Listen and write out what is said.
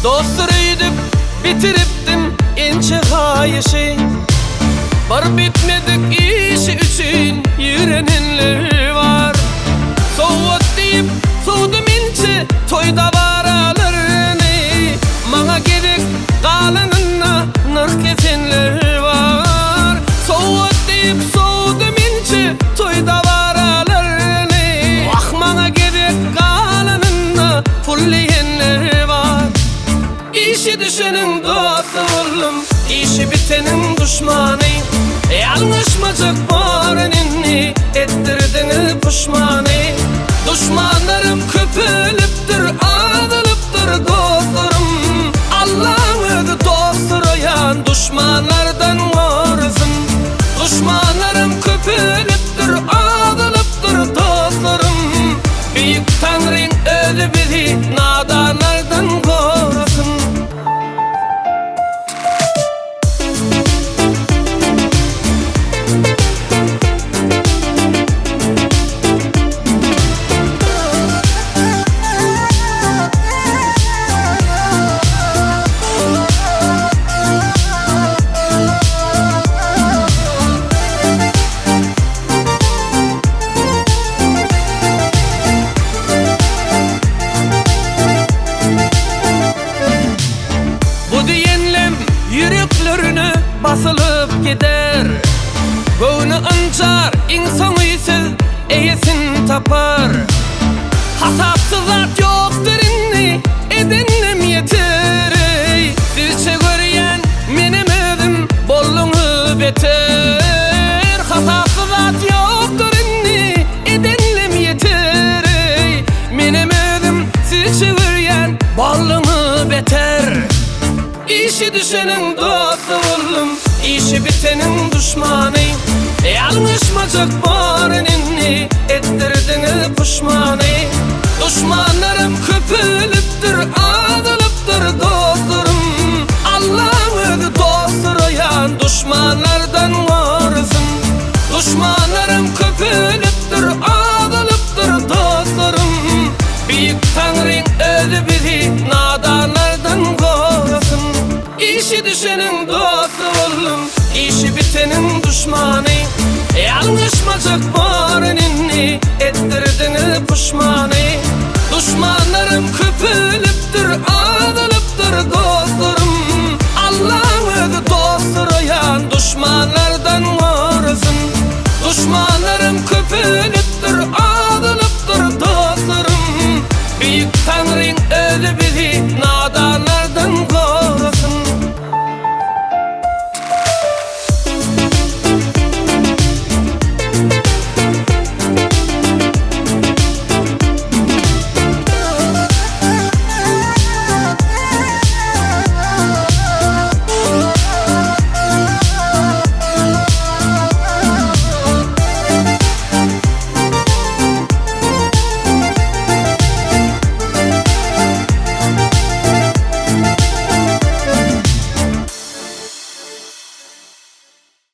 Dosturuydup bitiripdim ince hayışı. Var bitmedik işi üçün yürenenler var. Soğut deyip soğudum ince toyda varalarını. Mana gerek kalanına nırk etenler var. Soğut deyip soğudum ince toyda varalarını. Ah mana gerek kalanına fulleyenler var. İşi düşenin dostu oğlum, işi bitenin düşmanı. Yanlışmacık barenini ettirdiniz pişmanı. Düşmanlarım köpülüptür, ağılıptır dostlarım. Allah'ım dosturayan düşmanlardan korusun. Düşmanlarım köpülüptür, ağılıptır dostlarım. Büyük Tanrın ölü bizi nadanlardan korusun. Yüreklerine basılıp gider. Göğünü ıncar, insan uysiz eyesin tapar. Hasapsız art yoktur inni, edenlim yeter. Dilçe görüyen benim ödüm, bolluğu beter. Hasapsız art yoktur inni, edenlim yeter. Benim ödüm, dilçe görüyen bolluğu beter. İşi düşenin dostu oğlum, işi bitenin düşmanı. Yanlışmacık barenini ettirdiniz pişmanı. Düşmanlarım köpülüptür, ağılıptır dostlarım. Allah'ım dosturayan düşmanlardan korusun. Düşmanlarım köpülüptür, ağılıptır dostlarım. Büyük Tanrın ölü bizi nadanlardan korusun. İşi düşenin dostu oğlum, işi bitenin düşmanı. Yanlışmacık barenini ettirdiniz pişmanı.